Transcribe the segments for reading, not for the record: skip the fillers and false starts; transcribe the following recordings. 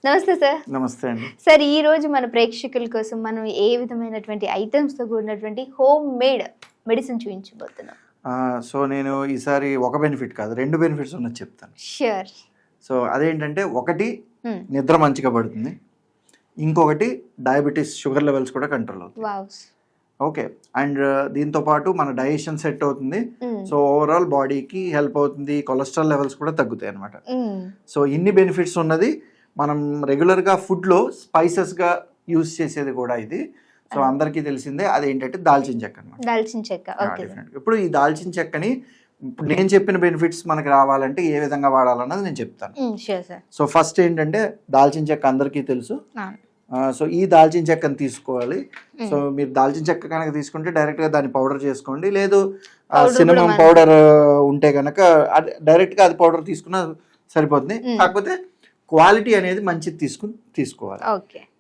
నమస్తే సార్. నమస్తే అండి. సార్, ఈ రోజు మన ప్రేక్షకుల కోసం మనం ఏ విధమైనటువంటి ఐటమ్స్ తో కూడినటువంటి హోమ్ మేడ్ మెడిసిన్ చూపించబోతున్నాం? సో నేను ఈసారి ఒక బెనిఫిట్ కాదు, 2 బెనిఫిట్స్ ఉన్నది చెప్తాను. ష్యూర్. సో అదేంటంటే, ఒకటి నిద్ర మంచిగా పడుతుంది, ఇంకొకటి డయాబెటీస్ షుగర్ లెవెల్స్ కూడా కంట్రోల్ అవుతుంది. వావ్. ఓకే. అండ్ దీంతో పాటు మన డైజెషన్ సెట్ అవుతుంది. సో ఓవరాల్ బాడీకి హెల్ప్ అవుతుంది, కొలెస్ట్రాల్ లెవెల్స్ కూడా తగ్గుతాయి అనమాట. సో ఇన్ని బెనిఫిట్స్ ఉన్నది. మనం రెగ్యులర్గా ఫుడ్లో స్పైసెస్గా యూజ్ చేసేది కూడా ఇది. సో అందరికీ తెలిసిందే, అదేంటంటే దాల్చిన చెక్క అనమాట. దాల్చిన చెక్క. ఇప్పుడు ఈ దాల్చిన చెక్కని ఇప్పుడు నేను చెప్పిన బెనిఫిట్స్ మనకి రావాలంటే ఏ విధంగా వాడాలన్నది నేను చెప్తాను. సో ఫస్ట్ ఏంటంటే, దాల్చిన చెక్క అందరికీ తెలుసు. సో ఈ దాల్చిన చెక్కను తీసుకోవాలి. సో మీరు దాల్చిన చెక్క కనుక తీసుకుంటే డైరెక్ట్గా దాన్ని పౌడర్ చేసుకోండి, లేదు సినమన్ పౌడర్ ఉంటే కనుక డైరెక్ట్గా అది పౌడర్ తీసుకున్నా సరిపోతుంది. కాకపోతే క్వాలిటీ అనేది మంచిది తీసుకోవాలి.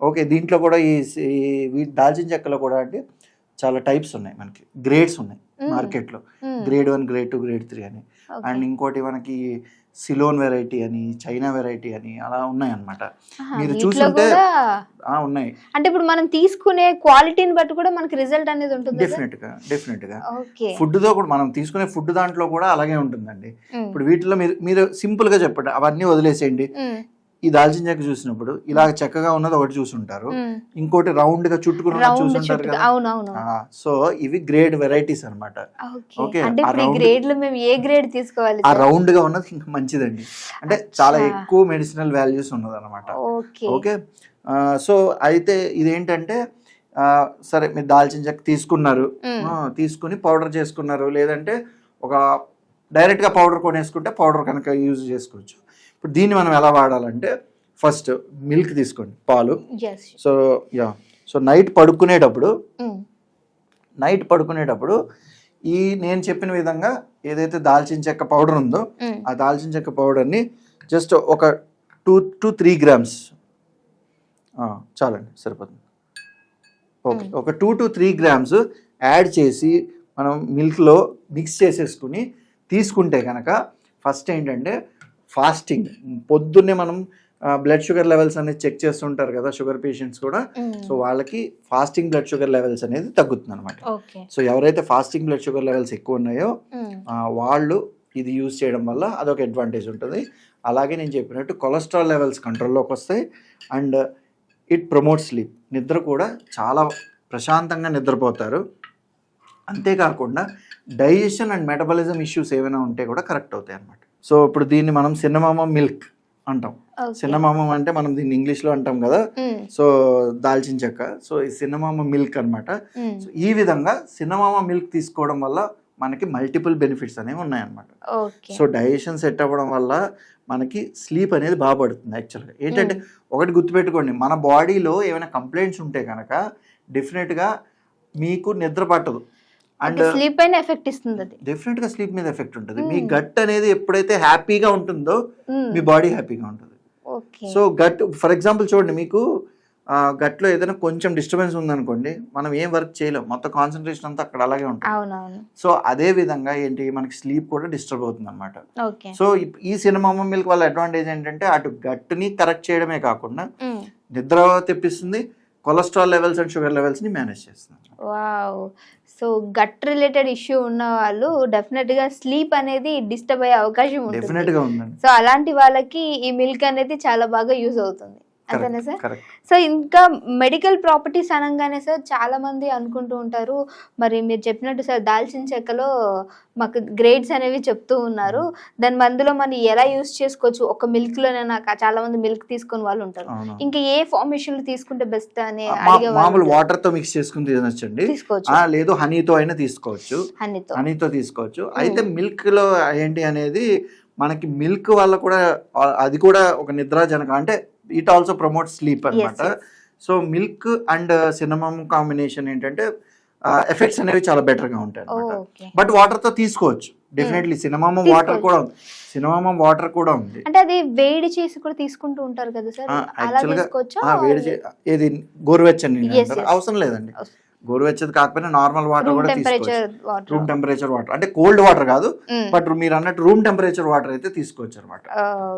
ఓకే. దీంట్లో కూడా ఈ దాల్చిన చెక్కలో కూడా అంటే చాలా టైప్స్ ఉన్నాయి, మనకి గ్రేడ్స్ ఉన్నాయి మార్కెట్లో. గ్రేడ్ 1, గ్రేడ్ 2, గ్రేడ్ 3 అని. అండ్ ఇంకోటి మనకి సిలోన్ వెరైటీ అని, చైనా వెరైటీ అని అలా ఉన్నాయి అన్నమాట. మీరు చూసుంటే ఉన్నాయి. అంటే ఇప్పుడు మనం తీసుకునే క్వాలిటీని బట్టి కూడా మనకి రిజల్ట్ అనేది ఉంటుంది. డెఫినెట్ గా ఫుడ్ తో కూడా, మనం తీసుకునే ఫుడ్ దాంట్లో కూడా అలాగే ఉంటుందండి. ఇప్పుడు వీటిలో మీరు సింపుల్ గా చెప్పండి, అవన్నీ వదిలేసేయండి. ఈ దాల్చిన చెక్క చూసినప్పుడు ఇలా చక్కగా ఉన్నది ఒకటి చూసుంటారు, ఇంకోటి రౌండ్ గా చుట్టుకుని చూసుంటారు కదా. సో ఇవి గ్రేడ్ వెరైటీస్ అనమాట. ఓకే. ఆ రౌండ్ గా ఉన్నది ఇంకా మంచిదండి, అంటే చాలా ఎక్కువ మెడిసినల్ వాల్యూస్ ఉన్నది అనమాట. ఓకే. సో అయితే ఇదేంటంటే, సరే మీరు దాల్చిన చెక్క తీసుకుని పౌడర్ చేసుకున్నారు, లేదంటే ఒక డైరెక్ట్ గా పౌడర్ కొనేసుకుంటే పౌడర్ కనుక యూజ్ చేసుకోవచ్చు. ఇప్పుడు దీన్ని మనం ఎలా వాడాలంటే, ఫస్ట్ మిల్క్ తీసుకోండి, పాలు. సో నైట్ పడుకునేటప్పుడు ఈ నేను చెప్పిన విధంగా ఏదైతే దాల్చిన చెక్క పౌడర్ ఉందో ఆ దాల్చిన చెక్క పౌడర్ని జస్ట్ ఒక 2 to 3 grams చాలండి, సరిపోతుంది. ఓకే. ఒక 2 to 3 grams యాడ్ చేసి మనం మిల్క్లో మిక్స్ చేసేసుకుని తీసుకుంటే కనుక, ఫస్ట్ ఏంటంటే ఫాస్టింగ్, పొద్దున్నే మనం బ్లడ్ షుగర్ లెవెల్స్ అనేది చెక్ చేస్తుంటారు కదా షుగర్ పేషెంట్స్ కూడా. సో వాళ్ళకి ఫాస్టింగ్ బ్లడ్ షుగర్ లెవెల్స్ అనేది తగ్గుతుంది అనమాట. సో ఎవరైతే ఫాస్టింగ్ బ్లడ్ షుగర్ లెవెల్స్ ఎక్కువ ఉన్నాయో వాళ్ళు ఇది యూజ్ చేయడం వల్ల అదొక అడ్వాంటేజ్ ఉంటుంది. అలాగే నేను చెప్పినట్టు కొలెస్ట్రాల్ లెవెల్స్ కంట్రోల్లోకి వస్తాయి. అండ్ ఇట్ ప్రమోట్ స్లీప్, నిద్ర కూడా చాలా ప్రశాంతంగా నిద్రపోతారు. అంతేకాకుండా డైజెషన్ అండ్ మెటబాలిజం ఇష్యూస్ ఏమైనా ఉంటే కూడా కరెక్ట్ అవుతాయి అన్నమాట. సో ఇప్పుడు దీన్ని మనం సిన్నమామం మిల్క్ అంటాం. సిన్నమామం అంటే మనం దీన్ని ఇంగ్లీష్లో అంటాం కదా. సో దాల్చిన చెక్క, సో ఈ సిన్నమామ మిల్క్ అనమాట. సో ఈ విధంగా సిన్నమామ మిల్క్ తీసుకోవడం వల్ల మనకి మల్టిపుల్ బెనిఫిట్స్ అనేవి ఉన్నాయన్నమాట. సో డైజెషన్ సెట్ అవ్వడం వల్ల మనకి స్లీప్ అనేది బాగా పడుతుంది. యాక్చువల్గా ఏంటంటే, ఒకటి గుర్తుపెట్టుకోండి, మన బాడీలో ఏమైనా కంప్లైంట్స్ ఉంటే కనుక డెఫినెట్గా మీకు నిద్ర పట్టదు. అండ్ స్లీప్ పైన ఎఫెక్ట్ ఇస్తుంది. అది డెఫినెట్ గా స్లీప్ మీద ఎఫెక్ట్ ఉంటుంది. మీ గట్ అనేది ఎప్పుడైతే హ్యాపీగా ఉంటుందో మీ బాడీ హ్యాపీగా ఉంటుంది. సో గట్, ఫర్ ఎగ్జాంపుల్ చూడండి, మీకు గట్లో ఏదైనా కొంచెం డిస్టర్బెన్స్ ఉందనుకోండి, మనం ఏం వర్క్ చేయలేం, మొత్తం కాన్సన్ట్రేషన్ అంతా అక్కడ అలాగే ఉంటుంది. సో అదే విధంగా ఏంటి, మనకి స్లీప్ కూడా డిస్టర్బ్ అవుతుంది అనమాట. సో ఈ సిన్నమామ మిల్క్ వల్ల అడ్వాంటేజ్ ఏంటంటే, అటు గట్ని కరెక్ట్ చేయడమే కాకుండా నిద్ర తెప్పిస్తుంది, cholesterol levels and sugar levels ని మేనేజ్ చేస్తుంది. Wow. So gut related issue ఉన్న వాళ్ళు డెఫినెట్ గా స్లీప్ అనేది డిస్టర్బ్ అయ్యే అవకాశం ఉంటుంది. సో అలాంటి వాళ్ళకి ఈ మిల్క్ అనేది చాలా బాగా యూజ్ అవుతుంది, అంతేనా సార్? సో ఇంకా మెడికల్ ప్రాపర్టీస్ అనగానే సార్ చాలా మంది అనుకుంటూ ఉంటారు, మరి మీరు చెప్పినట్టు సార్ దాల్చిన చెక్కలో మాకు గ్రేడ్స్ అనేవి చెప్తూ ఉన్నారు, దాని మందులో మనం ఎలా యూజ్ చేసుకోవచ్చు, ఒక మిల్క్ లోనే నాకు చాలా మంది మిల్క్ తీసుకుని వాళ్ళు ఉంటారు, ఇంకా ఏ ఫార్మేషన్ లో తీసుకుంటే బెస్ట్ అని మామూలు వాటర్ తో మిక్స్ చేసుకుని తినొచ్చండి, లేదు హనీతో అయినా తీసుకోవచ్చు. హనీతో తీసుకోవచ్చు. అయితే మిల్క్ లో ఏంటి అనేది, మనకి మిల్క్ వల్ల కూడా అది కూడా ఒక నిద్రాజనకం, అంటే ఇట్ ఆల్సో ప్రమోట్ స్లీప్ అనమాట. సో మిల్క్ అండ్ సిన్నమమ్ కాంబినేషన్ ఏంటంటే ఎఫెక్ట్స్ అనేవి చాలా బెటర్ గా ఉంటాయి అనమాట. బట్ వాటర్ తో తీసుకోవచ్చు డెఫినెట్లీ. సిన్నమమ్ వాటర్ కూడా ఉంది. అంటే అది వేడి చేసి కూడా తీసుకుంటూ ఉంటారు కదా సార్, అలా తీసుకోవచ్చా? వేడి ఏది గోరువెచ్చని అవసరం లేదండి, గోరువెచ్చది కాకపోయినా నార్మల్ వాటర్ రూమ్ కూడా టెంపరేచర్ తీసుకోవచ్చు. వాటర్. రూమ్ టెంపరేచర్ వాటర్ అంటే కోల్డ్ వాటర్ కాదు, బట్ మీరు అన్నట్టు రూమ్ టెంపరేచర్ వాటర్ అయితే తీసుకోవచ్చు అనమాట.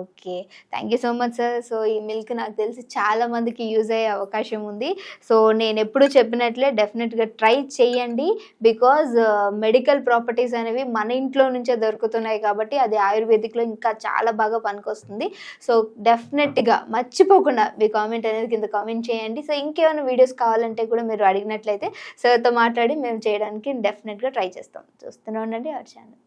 Okay, thank you so much sir. So ఈ మిల్క్ నాకు తెలిసి చాలా మందికి యూజ్ అయ్యే అవకాశం ఉంది. సో నేను ఎప్పుడు చెప్పినట్లే డెఫినెట్గా ట్రై చేయండి. బికాజ్ మెడికల్ ప్రాపర్టీస్ అనేవి మన ఇంట్లో నుంచే దొరుకుతున్నాయి కాబట్టి అది ఆయుర్వేదిక్లో ఇంకా చాలా బాగా పనికొస్తుంది. సో డెఫినెట్గా మర్చిపోకుండా మీ కామెంట్ అనేది కింద కామెంట్ చేయండి. సో ఇంకేమైనా వీడియోస్ కావాలంటే కూడా మీరు అడిగినట్లయితే సార్తో మాట్లాడి మేము చేయడానికి డెఫినెట్గా ట్రై చేస్తాం. చూస్తూనే ఉండండి అవర్ ఛానల్.